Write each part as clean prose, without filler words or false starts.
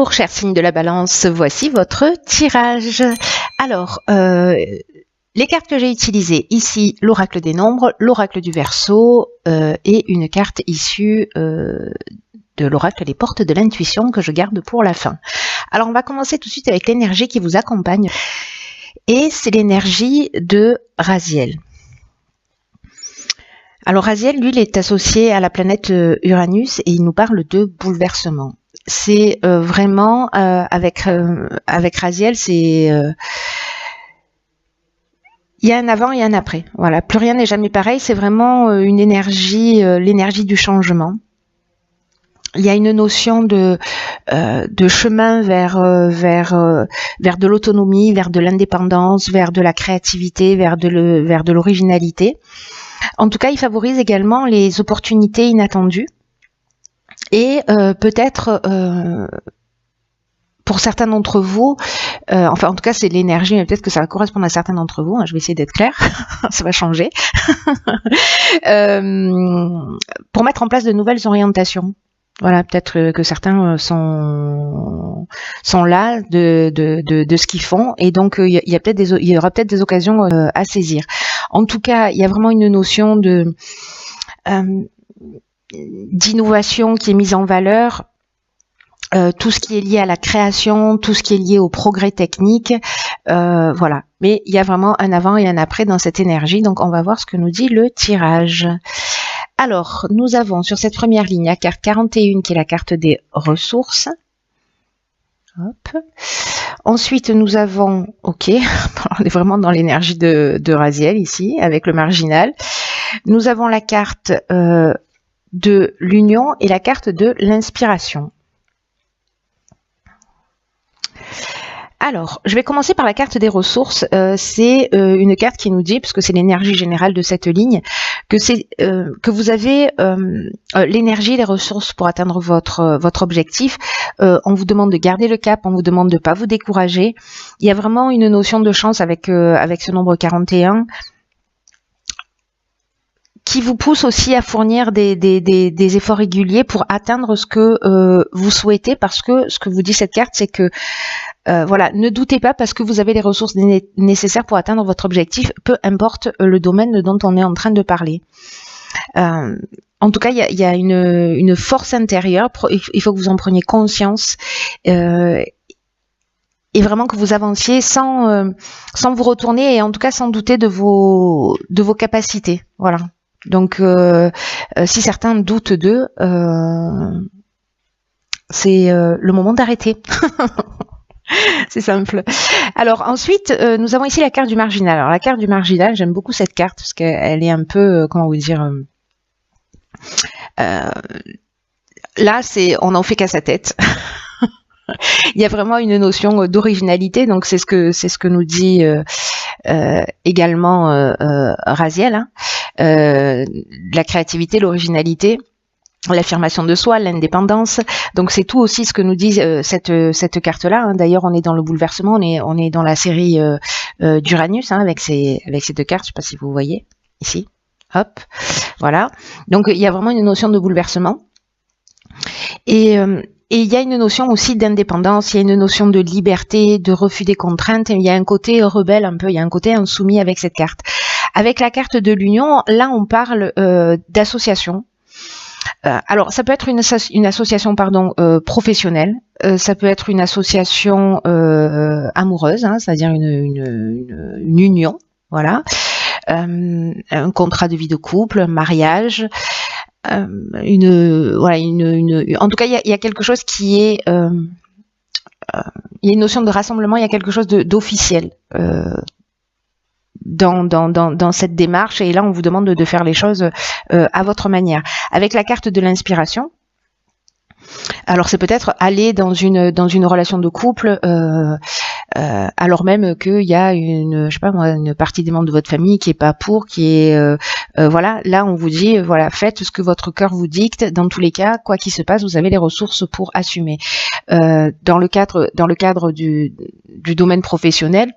Bonjour, chers signes de la balance, voici votre tirage. Alors, les cartes que j'ai utilisées ici, l'oracle des nombres, l'oracle du Verseau et une carte issue de l'oracle des portes de l'intuition que je garde pour la fin. Alors, on va commencer tout de suite avec l'énergie qui vous accompagne et c'est l'énergie de Raziel. Alors Raziel, lui, il est associé à la planète Uranus et il nous parle de bouleversement. C'est vraiment avec Raziel, c'est il y a un avant et un après. Voilà, plus rien n'est jamais pareil. C'est vraiment une énergie, l'énergie du changement. Il y a une notion de chemin vers de l'autonomie, vers de l'indépendance, vers de la créativité, vers de l'originalité. En tout cas, il favorise également les opportunités inattendues et peut-être pour certains d'entre vous, enfin en tout cas c'est l'énergie, mais peut-être que ça va correspondre à certains d'entre vous, hein, je vais essayer d'être claire, ça va changer, pour mettre en place de nouvelles orientations. Voilà, peut-être que certains sont là de ce qu'ils font et donc il y aura peut-être des occasions à saisir. En tout cas, il y a vraiment une notion d'innovation qui est mise en valeur. Tout ce qui est lié à la création, tout ce qui est lié au progrès technique, voilà. Mais il y a vraiment un avant et un après dans cette énergie, donc on va voir ce que nous dit le tirage. Alors, nous avons sur cette première ligne la carte 41 qui est la carte des ressources. Hop. Ensuite, nous avons, ok, on est vraiment dans l'énergie de Raziel ici, avec le marginal. Nous avons la carte de l'union et la carte de l'inspiration. Alors, je vais commencer par la carte des ressources. C'est une carte qui nous dit, puisque c'est l'énergie générale de cette ligne, que vous avez l'énergie, les ressources pour atteindre votre objectif. On vous demande de garder le cap, on vous demande de ne pas vous décourager. Il y a vraiment une notion de chance avec ce nombre 41 qui vous pousse aussi à fournir des efforts réguliers pour atteindre ce que vous souhaitez, parce que ce que vous dit cette carte, c'est que voilà, ne doutez pas parce que vous avez les ressources nécessaires pour atteindre votre objectif, peu importe le domaine dont on est en train de parler. En tout cas, il y a une force intérieure, il faut que vous en preniez conscience et vraiment que vous avanciez sans vous retourner et en tout cas sans douter de vos capacités. Voilà. Donc, si certains doutent d'eux, c'est le moment d'arrêter. C'est simple. Alors ensuite, nous avons ici la carte du marginal. Alors la carte du marginal, j'aime beaucoup cette carte parce qu'elle est un peu, comment vous dire, là on n'en fait qu'à sa tête. Il y a vraiment une notion d'originalité, donc c'est ce que nous dit également Raziel, hein, la créativité, l'originalité. L'affirmation de soi, l'indépendance. Donc c'est tout aussi ce que nous dit cette carte-là. Hein. D'ailleurs, on est dans le bouleversement, on est dans la série d'Uranus hein, avec ces deux cartes. Je ne sais pas si vous voyez ici. Hop, voilà. Donc il y a vraiment une notion de bouleversement. Et il y a une notion aussi d'indépendance, il y a une notion de liberté, de refus des contraintes. Il y a un côté rebelle un peu, il y a un côté insoumis avec cette carte. Avec la carte de l'union, là on parle d'association. Alors, ça peut être une association professionnelle, ça peut être une association amoureuse, hein, c'est-à-dire une union, voilà, un contrat de vie de couple, un mariage, en tout cas, il y a quelque chose qui est, il y a une notion de rassemblement, il y a quelque chose d'officiel. Dans cette démarche et là on vous demande de faire les choses à votre manière. Avec la carte de l'inspiration, alors c'est peut-être aller dans une relation de couple alors même qu'il y a une partie des membres de votre famille qui est pas pour, qui est voilà, là on vous dit voilà, faites ce que votre cœur vous dicte. Dans tous les cas, quoi qu'il se passe, vous avez les ressources pour assumer. Dans le cadre du domaine professionnel,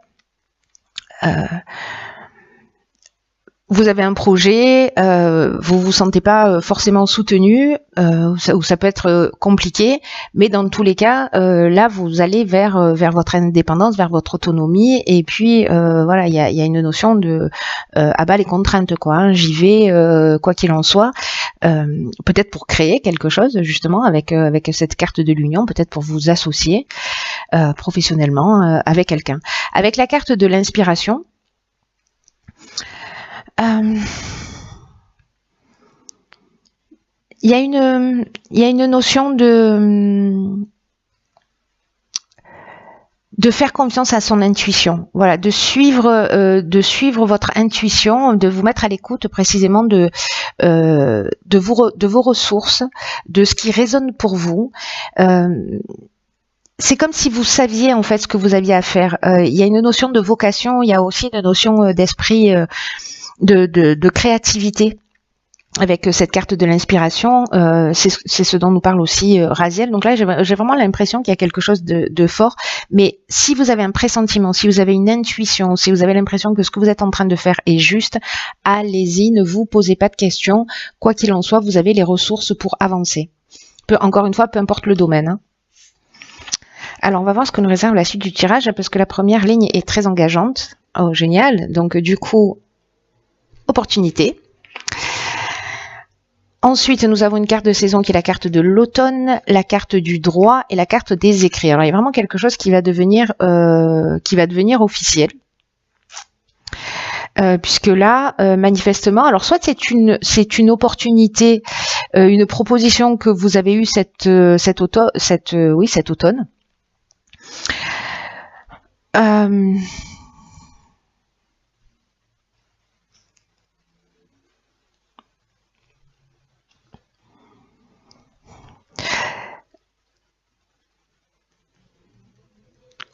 vous avez un projet, vous vous sentez pas forcément soutenu, ou ça peut être compliqué, mais dans tous les cas, là vous allez vers votre indépendance, vers votre autonomie, et puis voilà, il y a une notion de à bas les contraintes, quoi. Hein, j'y vais quoi qu'il en soit, peut-être pour créer quelque chose justement avec cette carte de l'union, peut-être pour vous associer professionnellement avec quelqu'un. Avec la carte de l'inspiration. Il y a une notion de faire confiance à son intuition, voilà, de suivre votre intuition, de vous mettre à l'écoute précisément de vos ressources, de ce qui résonne pour vous. C'est comme si vous saviez en fait ce que vous aviez à faire. Il y a une notion de vocation, il y a aussi une notion d'esprit, de créativité avec cette carte de l'inspiration. C'est ce dont nous parle aussi Raziel. Donc là, j'ai vraiment l'impression qu'il y a quelque chose de fort. Mais si vous avez un pressentiment, si vous avez une intuition, si vous avez l'impression que ce que vous êtes en train de faire est juste, allez-y, ne vous posez pas de questions. Quoi qu'il en soit, vous avez les ressources pour avancer. Encore une fois, peu importe le domaine. Hein. Alors, on va voir ce que nous réserve la suite du tirage, parce que la première ligne est très engageante. Oh, génial. Donc, du coup, opportunité. Ensuite, nous avons une carte de saison qui est la carte de l'automne, la carte du droit et la carte des écrits. Alors, il y a vraiment quelque chose qui va devenir officiel. Puisque là, manifestement, alors soit c'est une opportunité, une proposition que vous avez eue cet automne.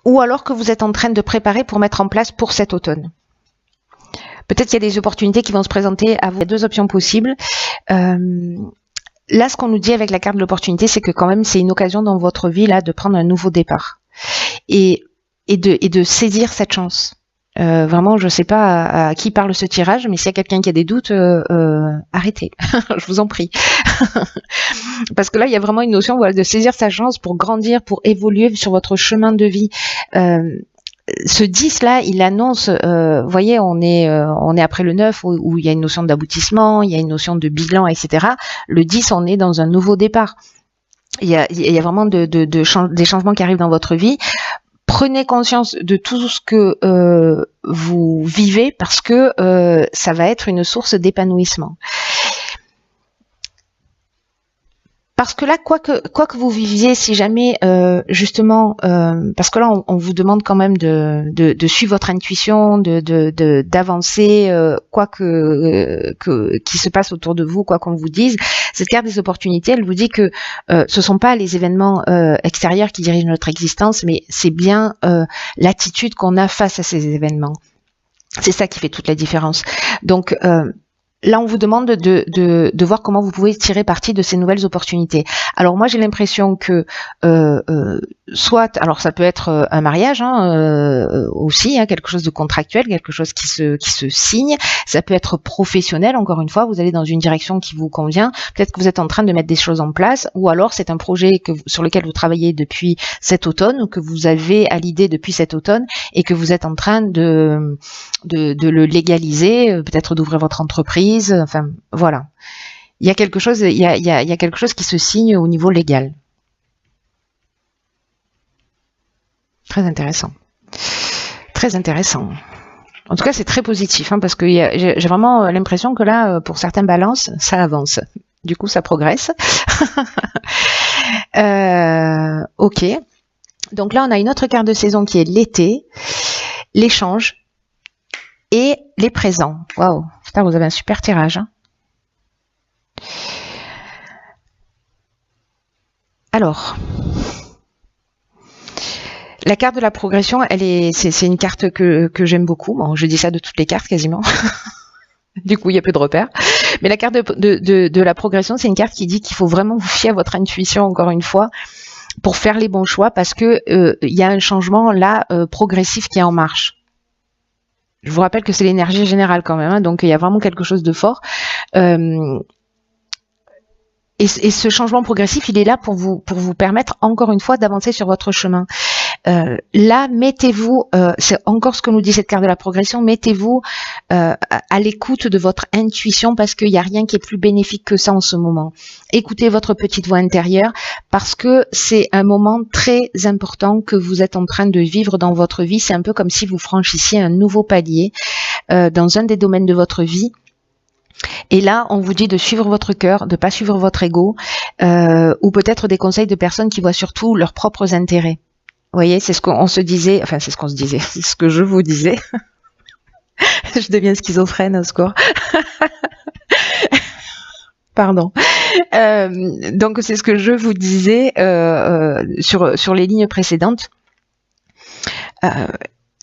Ou alors que vous êtes en train de préparer pour mettre en place pour cet automne. Peut-être qu'il y a des opportunités qui vont se présenter à vous. Il y a deux options possibles. Là, ce qu'on nous dit avec la carte de l'opportunité, c'est que quand même, c'est une occasion dans votre vie là de prendre un nouveau départ et de saisir cette chance. Vraiment, je ne sais pas à qui parle ce tirage, mais s'il y a quelqu'un qui a des doutes, arrêtez, je vous en prie. Parce que là, il y a vraiment une notion, voilà, de saisir sa chance pour grandir, pour évoluer sur votre chemin de vie. Ce 10 là, il annonce, vous voyez, on est après le 9 où il y a une notion d'aboutissement, il y a une notion de bilan, etc. Le 10, on est dans un nouveau départ. Il y a vraiment des changements qui arrivent dans votre vie. Prenez conscience de tout ce que vous vivez, parce que ça va être une source d'épanouissement. Parce que là, quoi que vous viviez, si jamais justement, parce que là, on vous demande quand même de suivre votre intuition, d'avancer, quoi qui se passe autour de vous, quoi qu'on vous dise. Cette carte des opportunités, elle vous dit que ce sont pas les événements extérieurs qui dirigent notre existence, mais c'est bien l'attitude qu'on a face à ces événements. C'est ça qui fait toute la différence. Donc là, on vous demande de voir comment vous pouvez tirer parti de ces nouvelles opportunités. Alors moi, j'ai l'impression que soit, alors ça peut être un mariage aussi, hein, quelque chose de contractuel, quelque chose qui se signe. Ça peut être professionnel. Encore une fois, vous allez dans une direction qui vous convient. Peut-être que vous êtes en train de mettre des choses en place, ou alors c'est un projet sur lequel vous travaillez depuis cet automne, ou que vous avez à l'idée depuis cet automne, et que vous êtes en train de le légaliser, peut-être d'ouvrir votre entreprise. Enfin, voilà. Il y a quelque chose qui se signe au niveau légal. Très intéressant. Très intéressant. En tout cas, c'est très positif, hein, parce que j'ai vraiment l'impression que là, pour certaines balances, ça avance. Du coup, ça progresse. Ok. Donc là, on a une autre carte de saison qui est l'été, l'échange et les présents. Waouh, putain, vous avez un super tirage. Hein. Alors, la carte de la progression, c'est une carte que j'aime beaucoup. Bon, je dis ça de toutes les cartes quasiment. Du coup, il y a peu de repères. Mais la carte de la progression, c'est une carte qui dit qu'il faut vraiment vous fier à votre intuition, encore une fois, pour faire les bons choix, parce que il y a un changement là progressif qui est en marche. Je vous rappelle que c'est l'énergie générale quand même, hein, donc il y a vraiment quelque chose de fort. Et ce changement progressif, il est là pour vous permettre encore une fois d'avancer sur votre chemin. Là, mettez-vous, c'est encore ce que nous dit cette carte de la progression, mettez-vous à l'écoute de votre intuition parce qu'il n'y a rien qui est plus bénéfique que ça en ce moment. Écoutez votre petite voix intérieure parce que c'est un moment très important que vous êtes en train de vivre dans votre vie. C'est un peu comme si vous franchissiez un nouveau palier dans un des domaines de votre vie. Et là, on vous dit de suivre votre cœur, de pas suivre votre ego, ou peut-être des conseils de personnes qui voient surtout leurs propres intérêts. Vous voyez, c'est ce qu'on se disait, enfin c'est ce qu'on se disait, c'est ce que je vous disais. Je deviens schizophrène, au secours. Pardon. Donc c'est ce que je vous disais sur les lignes précédentes.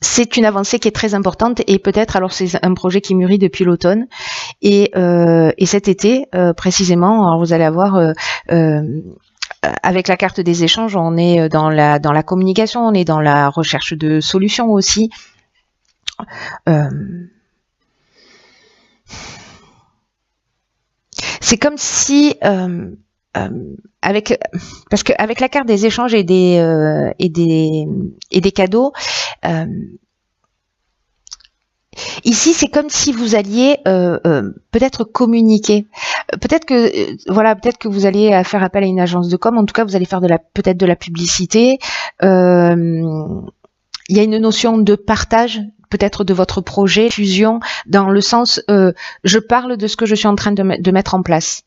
C'est une avancée qui est très importante et peut-être, alors c'est un projet qui mûrit depuis l'automne et cet été précisément, alors vous allez avoir avec la carte des échanges, on est dans la communication, on est dans la recherche de solutions aussi. C'est comme si parce que avec la carte des échanges et des cadeaux, ici c'est comme si vous alliez peut-être communiquer, peut-être que vous allez faire appel à une agence de com, en tout cas vous allez faire peut-être de la publicité. Il y a une notion de partage peut-être de votre projet, fusion, dans le sens je parle de ce que je suis en train de mettre en place.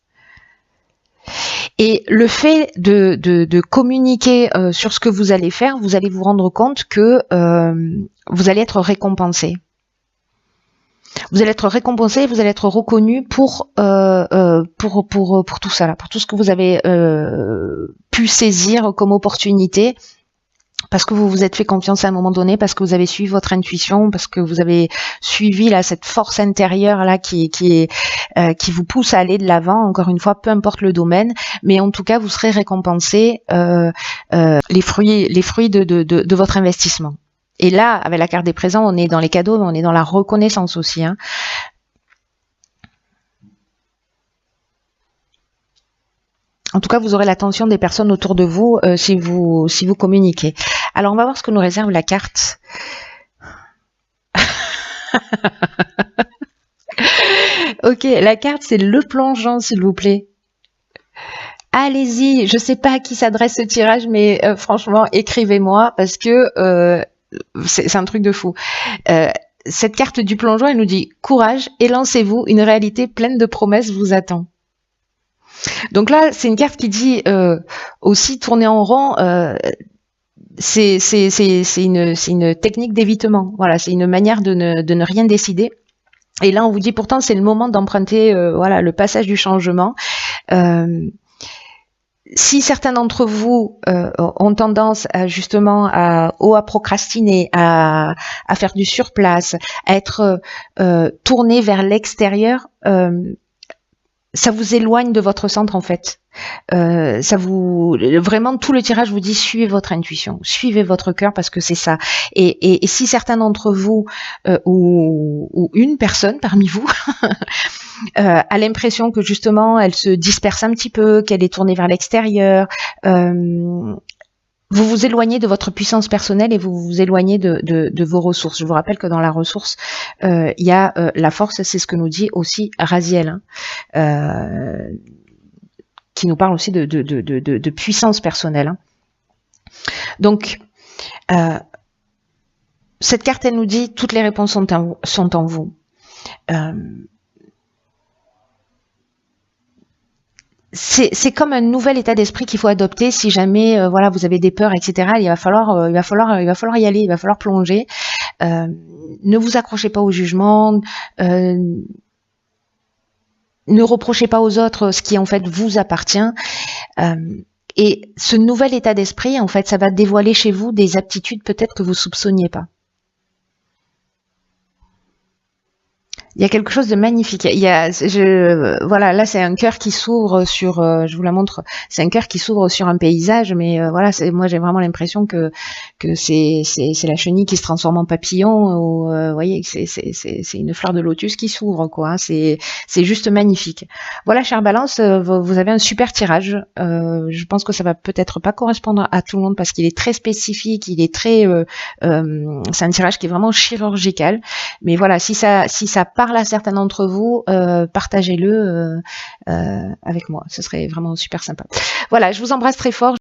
Et le fait de communiquer sur ce que vous allez faire, vous allez vous rendre compte que vous allez être récompensé. Vous allez être récompensé, vous allez être reconnu pour tout ça là, pour tout ce que vous avez pu saisir comme opportunité. Parce que vous vous êtes fait confiance à un moment donné, parce que vous avez suivi votre intuition, parce que vous avez suivi là cette force intérieure là qui vous pousse à aller de l'avant. Encore une fois, peu importe le domaine, mais en tout cas vous serez récompensé les fruits de votre investissement. Et là, avec la carte des présents, on est dans les cadeaux, mais on est dans la reconnaissance aussi. Hein. En tout cas, vous aurez l'attention des personnes autour de vous si vous communiquez. Alors, on va voir ce que nous réserve la carte. Ok, la carte, c'est le plongeon, s'il vous plaît. Allez-y, je ne sais pas à qui s'adresse ce tirage, mais franchement, écrivez-moi parce que c'est un truc de fou. Cette carte du plongeon, elle nous dit « Courage et lancez-vous, une réalité pleine de promesses vous attend ». Donc là, c'est une carte qui dit aussi tourner en rond. C'est une technique d'évitement. Voilà, c'est une manière de ne rien décider. Et là, on vous dit pourtant c'est le moment d'emprunter voilà le passage du changement. Si certains d'entre vous ont tendance à justement à procrastiner, à faire du surplace, à être tourné vers l'extérieur. Ça vous éloigne de votre centre en fait. Vraiment tout le tirage vous dit suivez votre intuition, suivez votre cœur parce que c'est ça. Et si certains d'entre vous ou une personne parmi vous a l'impression que justement elle se disperse un petit peu, qu'elle est tournée vers l'extérieur, vous vous éloignez de votre puissance personnelle et vous vous éloignez de vos ressources. Je vous rappelle que dans la ressource, il y a la force, c'est ce que nous dit aussi Raziel, hein, qui nous parle aussi de puissance personnelle. Hein. Donc, cette carte, elle nous dit toutes les réponses sont en vous. C'est comme un nouvel état d'esprit qu'il faut adopter si jamais voilà vous avez des peurs, etc. Il va falloir y aller, il va falloir plonger. Ne vous accrochez pas au jugement, ne reprochez pas aux autres ce qui en fait vous appartient. Et ce nouvel état d'esprit, en fait, ça va dévoiler chez vous des aptitudes peut-être que vous soupçonniez pas. Il y a quelque chose de magnifique. Il y a, voilà, là c'est un cœur qui s'ouvre sur, je vous la montre, c'est un cœur qui s'ouvre sur un paysage, mais voilà, moi j'ai vraiment l'impression que c'est la chenille qui se transforme en papillon, ou vous voyez, c'est une fleur de lotus qui s'ouvre, quoi. Hein. C'est juste magnifique. Voilà, chère Balance, vous avez un super tirage. Je pense que ça va peut-être pas correspondre à tout le monde parce qu'il est très spécifique, il est très, c'est un tirage qui est vraiment chirurgical. Mais voilà, si ça parle à certains d'entre vous, partagez-le avec moi. Ce serait vraiment super sympa. Voilà, je vous embrasse très fort.